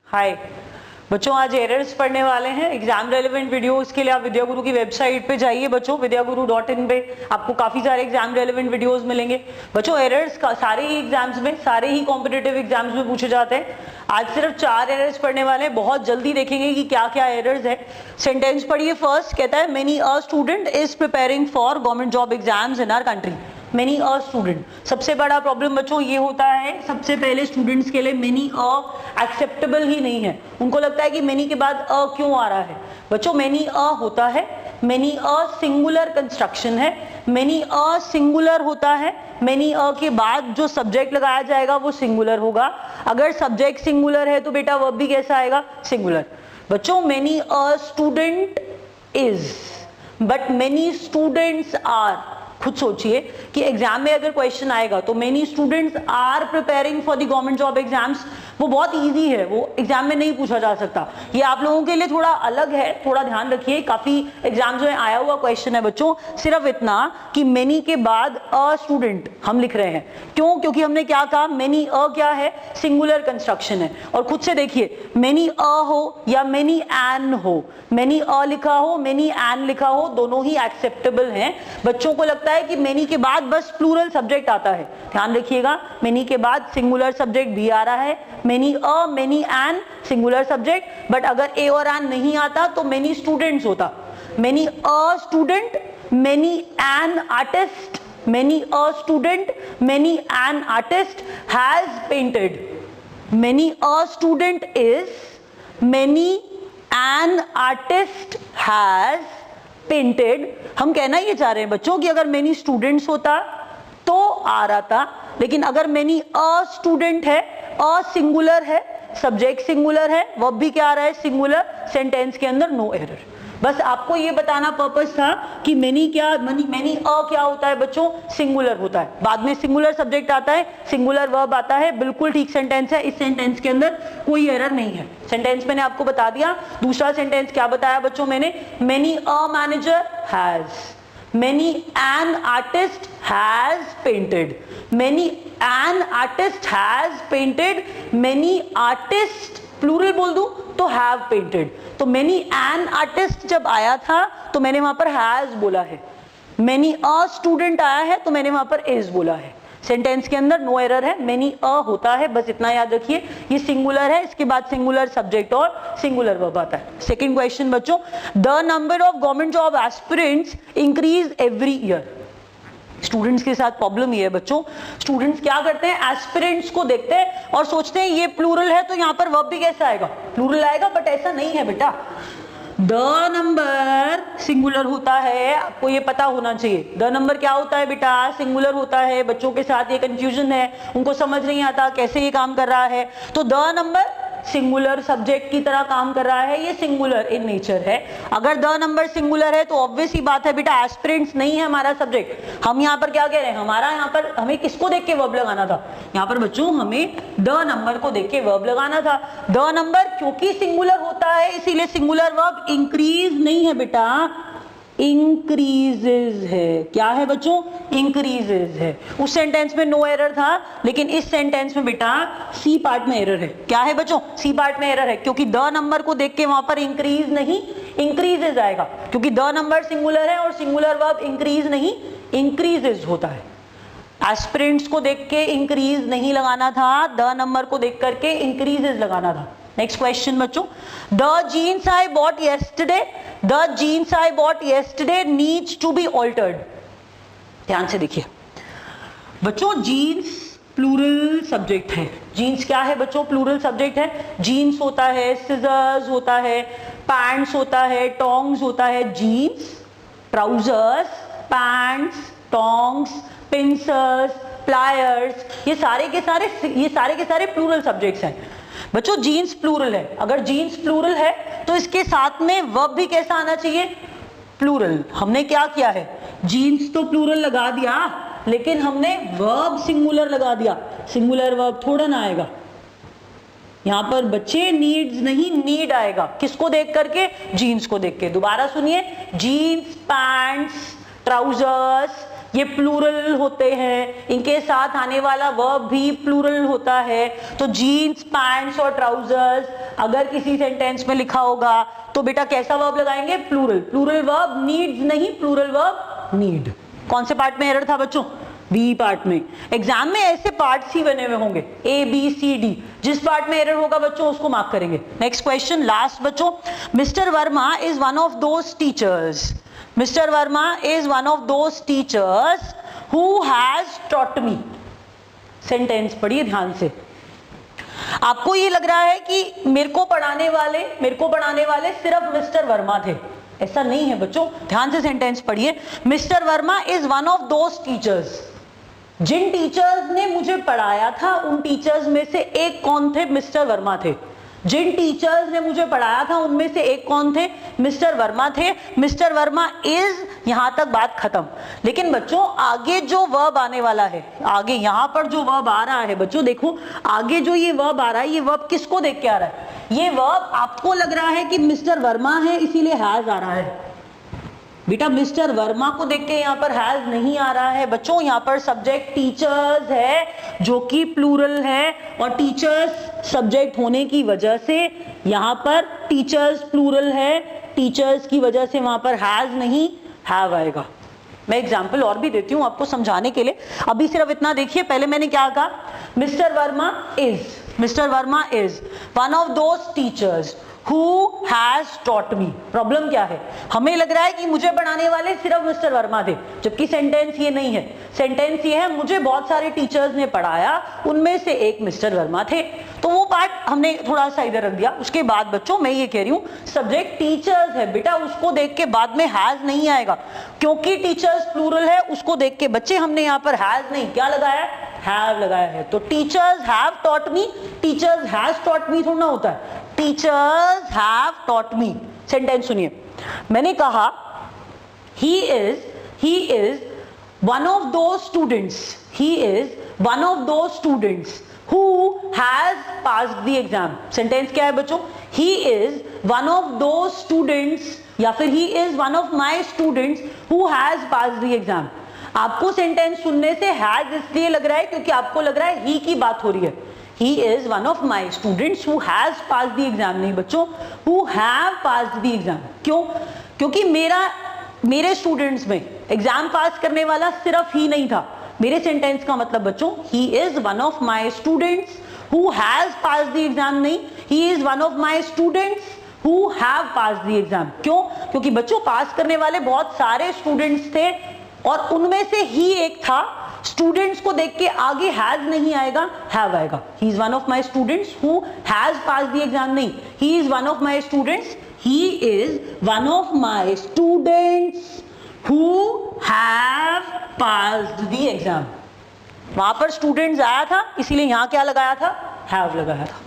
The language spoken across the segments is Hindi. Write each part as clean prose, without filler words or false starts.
हाय बच्चों, आज एरर्स पढ़ने वाले हैं। एग्जाम रेलेवेंट वीडियोस के लिए आप विद्या गुरु की वेबसाइट पे जाइए बच्चों, vidyaguru.in पे आपको काफी सारे एग्जाम रेलेवेंट वीडियोस मिलेंगे। बच्चों एरर्स का सारे ही एग्जाम्स में, सारे ही कॉम्पिटिटिव एग्जाम्स में पूछे जाते हैं। आज सिर्फ 4 एरर्स पढ़ने वाले हैं, बहुत जल्दी देखेंगे कि क्या क्या एरर्स है। सेंटेंस पढ़िए। फर्स्ट कहता है many a student is preparing for government job exams in our country. Many a student, सबसे बड़ा प्रॉब्लम बच्चों ये होता है, सबसे पहले स्टूडेंट्स के लिए मेनी अ एक्सेप्टेबल ही नहीं है। उनको लगता है कि मेनी के बाद अ क्यों आ रहा है। बच्चों मेनी अ होता है, मेनी अ सिंगुलर कंस्ट्रक्शन है, मेनी अ सिंगुलर होता है। मेनी अ के बाद जो सब्जेक्ट लगाया जाएगा वो सिंगुलर होगा। अगर सब्जेक्ट सिंगुलर है तो बेटा वर्ब भी कैसा आएगा? सिंगुलर। बच्चों many a student is, but many students are. खुद सोचिए कि एग्जाम में अगर क्वेश्चन आएगा तो many students are preparing for the government job exams, वो बहुत इजी है, वो एग्जाम में नहीं पूछा जा सकता। ये आप लोगों के लिए थोड़ा अलग है, थोड़ा ध्यान रखिए। काफी एग्जाम्स में आया हुआ क्वेश्चन है बच्चों, सिर्फ इतना कि मेनी के बाद अ स्टूडेंट हम लिख रहे हैं। क्यों? क्योंकि हमने क्या कहा, मेनी अ क्या है? सिंगुलर कंस्ट्रक्शन है। और खुद से देखिए, मेनी अ हो या मेनी एन हो, मेनी अ लिखा हो, मेनी एन लिखा हो, दोनों ही एक्सेप्टेबल हैं। बच्चों को लगता है कि मेनी के बाद बस प्लूरल सब्जेक्ट आता है। ध्यान रखिएगा, मेनी के बाद सिंगुलर सब्जेक्ट भी आ रहा है। Many a, many an singular subject, but अगर ए और एन नहीं आता तो मेनी स्टूडेंट्स होता। Many a student, many an artist, many a student, many an artist has painted. Many a student is, many an artist has painted. हम कहना ये चाह रहे हैं बच्चों कि अगर मेनी स्टूडेंट्स होता तो आ रहा था, लेकिन अगर मेनी अ स्टूडेंट है, अ सिंगुलर है, सब्जेक्ट सिंगुलर है, वर्ब भी क्या आ रहा है? सिंगुलर। सेंटेंस के अंदर नो एरर। बस आपको ये बताना पर्पस था कि मेनी क्या, मेनी अ क्या होता है बच्चों? सिंगुलर होता है। बाद में सिंगुलर सब्जेक्ट आता है, सिंगुलर वर्ब आता है। बिल्कुल ठीक सेंटेंस है। इस सेंटेंस के अंदर कोई एरर नहीं है। सेंटेंस मैंने आपको बता दिया। दूसरा सेंटेंस क्या बताया बच्चों मैंने? Many a manager has, many an artist has painted, many an artist has painted, many artist plural बोल दूं तो हैव पेंटेड। तो मेनी एन आर्टिस्ट जब आया था तो मैंने वहां पर हैज बोला है। मेनी अ स्टूडेंट आया है तो मैंने वहां पर इज बोला है। सेंटेंस के अंदर नो एरर है, मेनी अ होता है, बस इतना याद रखिए। ये सिंगुलर है, इसके बाद सिंगुलर सब्जेक्ट और सिंगुलर वर्ब आता है। सेकंड क्वेश्चन बच्चों, the number of government job aspirants increase every year. Students के साथ प्रॉब्लम ये है बच्चों, स्टूडेंट्स क्या करते हैं, एस्पिरेंट्स को देखते हैं और सोचते हैं ये प्लूरल है तो यहाँ पर वर्ब भी कैसा आएगा? प्लूरल आएगा, बट ऐसा नहीं है बेटा। द नंबर सिंगुलर होता है, आपको ये पता होना चाहिए। द नंबर क्या होता है बेटा? सिंगुलर होता है। बच्चों के साथ ये कंफ्यूजन है, उनको समझ नहीं आता कैसे ये काम कर रहा है। तो द नंबर सिंगुलर सब्जेक्ट की तरह काम कर रहा है, ये सिंगुलर इन नेचर है। अगर द नंबर सिंगुलर है तो ऑब्वियस ही बात है बेटा, एस्पिरेंट्स नहीं है हमारा सब्जेक्ट। हम यहाँ पर क्या कह रहे हैं, हमारा यहाँ पर हमें किसको देख के वर्ब लगाना था? यहाँ पर बच्चों हमें द नंबर को देख के वर्ब लगाना था। द नंबर क्योंकि सिंगुलर होता है इसीलिए सिंगुलर वर्ब इंक्रीज नहीं है बेटा, इंक्रीजेज है। क्या है बच्चों? इंक्रीजेज है। उस सेंटेंस में नो एरर था, लेकिन इस सेंटेंस में बेटा सी पार्ट में एरर है। क्या है बच्चों? सी पार्ट में एरर है, क्योंकि द नंबर को देख के वहां पर इंक्रीज नहीं इंक्रीजेज आएगा, क्योंकि द नंबर सिंगुलर है और सिंगुलर वर्ब इंक्रीज नहीं इंक्रीजेज होता है। एस्पिरेंट्स को देख के इंक्रीज नहीं लगाना था, द नंबर को देख करके इंक्रीजेज लगाना था। नेक्स्ट क्वेश्चन बच्चों, the jeans I bought yesterday, the jeans I bought yesterday needs to be altered. ध्यान से देखिए बच्चों, जीन्स प्लूरल सब्जेक्ट है। जीन्स क्या है बच्चों? प्लूरल सब्जेक्ट है। जीन्स होता है, सिजर्स होता है, पैंट्स होता है, टोंग्स होता है। Jeans, trousers, pants, tongs, pincers, pliers, ये सारे के सारे प्लूरल सब्जेक्ट्स हैं। बच्चों जीन्स प्लूरल है, अगर जीन्स प्लूरल है तो इसके साथ में वर्ब भी कैसा आना चाहिए? प्लूरल। हमने क्या किया है, जीन्स तो प्लूरल लगा दिया, लेकिन हमने वर्ब सिंगुलर लगा दिया। सिंगुलर वर्ब थोड़ा ना आएगा यहां पर बच्चे, नीड्स नहीं नीड आएगा। किसको देख करके? जीन्स को देख के। दोबारा सुनिए, जीन्स, पैंट्स, ट्राउजर्स, ये प्लूरल होते हैं, इनके साथ आने वाला वर्ब भी प्लूरल होता है। तो जीन्स, पैंट्स और ट्राउजर्स अगर किसी सेंटेंस में लिखा होगा तो बेटा कैसा वर्ब लगाएंगे? प्लूरल। प्लूरल वर्ब नीड्स नहीं, प्लूरल वर्ब नीड। कौन से पार्ट में एरर था बच्चों? बी पार्ट में। एग्जाम में ऐसे पार्ट्स ही बने हुए होंगे, ए बी सी डी। जिस पार्ट में एरर होगा बच्चों उसको मार्क करेंगे। नेक्स्ट क्वेश्चन, लास्ट बच्चों। Mister Verma is one of those teachers, mister Verma is one of those teachers who has taught me. Sentence पढ़िए ध्यान से। आपको ये लग रहा है कि मेरे को पढ़ाने वाले सिर्फ मिस्टर वर्मा थे, ऐसा नहीं है बच्चों। ध्यान से सेंटेंस पढ़िए। Mister Verma is one of those teachers, जिन टीचर्स ने मुझे पढ़ाया था उन टीचर्स में से एक कौन थे? मिस्टर वर्मा थे। जिन टीचर्स ने मुझे पढ़ाया था उनमें से एक कौन थे? मिस्टर वर्मा थे। मिस्टर वर्मा इज, यहां तक बात खत्म। लेकिन बच्चों आगे जो वर्ब आने वाला है, आगे यहां पर जो वर्ब आ रहा है बच्चों, देखो आगे जो ये वर्ब आ रहा है, ये वर्ब किसको देख के आ रहा है? ये वर्ब आपको लग रहा है कि मिस्टर वर्मा है इसीलिए हैज आ रहा है। बेटा मिस्टर वर्मा को देख के यहाँ पर हैज नहीं आ रहा है बच्चों, यहाँ पर सब्जेक्ट टीचर्स है जो कि प्लूरल है, और टीचर्स सब्जेक्ट होने की वजह से यहाँ पर टीचर्स प्लूरल है, टीचर्स की वजह से वहां पर हैज नहीं हैव आएगा। मैं एग्जाम्पल और भी देती हूँ आपको समझाने के लिए, अभी सिर्फ इतना देखिए। पहले मैंने क्या कहा? Mister Verma is one of those teachers Who has taught me। Problem क्या है? हमें लग रहा है कि मुझे पढ़ाने वाले सिर्फ मिस्टर वर्मा थे, जबकि सेंटेंस ये नहीं है। सेंटेंस ये है मुझे बहुत सारे टीचर्स ने पढ़ाया, उनमें से एक मिस्टर वर्मा थे। तो वो पार्ट हमने थोड़ा सा इधर रख दिया। उसके बाद बच्चों मैं ये कह रही हूँ सब्जेक्ट टीचर्स है बेटा, उसको देख के बाद में हैज नहीं आएगा, क्योंकि टीचर्स प्लूरल है। उसको देख के बच्चे हमने यहाँ पर हैज नहीं क्या लगाया? हैव लगाया है। तो teachers have taught me, teachers has taught me थोड़ा होता है, teachers have taught me. Sentence सुनिए, मैंने कहा he is one of those students, he is one of those students who has passed the exam। Sentence क्या है बच्चों? he is one of those students या फिर he is one of my students who has passed the exam। आपको सेंटेंस सुनने से हैज इसलिए लग रहा है क्योंकि आपको लग रहा है ही की बात हो रही है। He is one of my students who has passed the exam, नहीं बच्चों who have passed the exam। क्यों? क्योंकि मेरे स्टूडेंट्स में एग्जाम पास करने वाला सिर्फ ही नहीं था। मेरे सेंटेंस का मतलब बच्चों he is one of my students who has passed the exam नहीं, he is one of my students who have passed the exam। क्यों? क्योंकि बच्चों पास करने वाले बहुत सारे स्टूडेंट्स थे और उनमें से ही एक था। स्टूडेंट्स को देख के आगे हैज नहीं आएगा, हैव आएगा। He is one of my students who has passed the exam नहीं, he is one of my students, he is one of my students who have passed the exam. वहां पर स्टूडेंट्स आया था इसीलिए यहां क्या लगाया था? हैव लगाया था।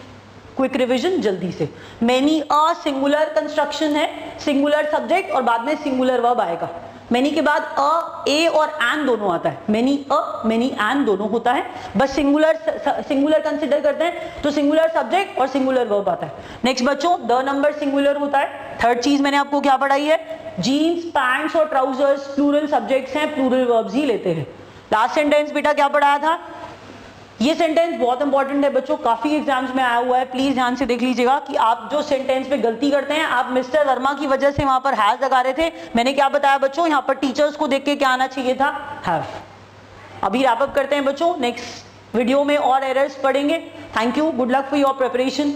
क्विक रिवीजन जल्दी से। मैनी अ सिंगुलर कंस्ट्रक्शन है, सिंगुलर सब्जेक्ट और बाद में सिंगुलर वर्ब आएगा। मैनी के बाद अ, ए और एन दोनों आता है। मैनी अ, मैनी एन दोनों होता है, बस सिंगुलर कंसिडर करते हैं तो सिंगुलर सब्जेक्ट और सिंगुलर वर्ब आता है। नेक्स्ट बच्चों द नंबर सिंगुलर होता है। थर्ड चीज मैंने आपको क्या पढ़ाई है? जीन्स, पैंट्स और ट्राउजर्स प्लूरल सब्जेक्ट्स हैं, प्लूरल वर्ब्स ही लेते हैं। लास्ट सेंटेंस बेटा क्या पढ़ाया था? ये सेंटेंस बहुत इंपॉर्टेंट है बच्चों, काफी एग्जाम्स में आया हुआ है। प्लीज ध्यान से देख लीजिएगा कि आप जो सेंटेंस पे गलती करते हैं, आप मिस्टर वर्मा की वजह से वहां पर हैज लगा रहे थे। मैंने क्या बताया बच्चों? यहाँ पर टीचर्स को देख के क्या आना चाहिए था? हैव। अभी रैप अप करते हैं बच्चों, नेक्स्ट वीडियो में और एरर्स पढ़ेंगे। Thank you, good luck for your preparation.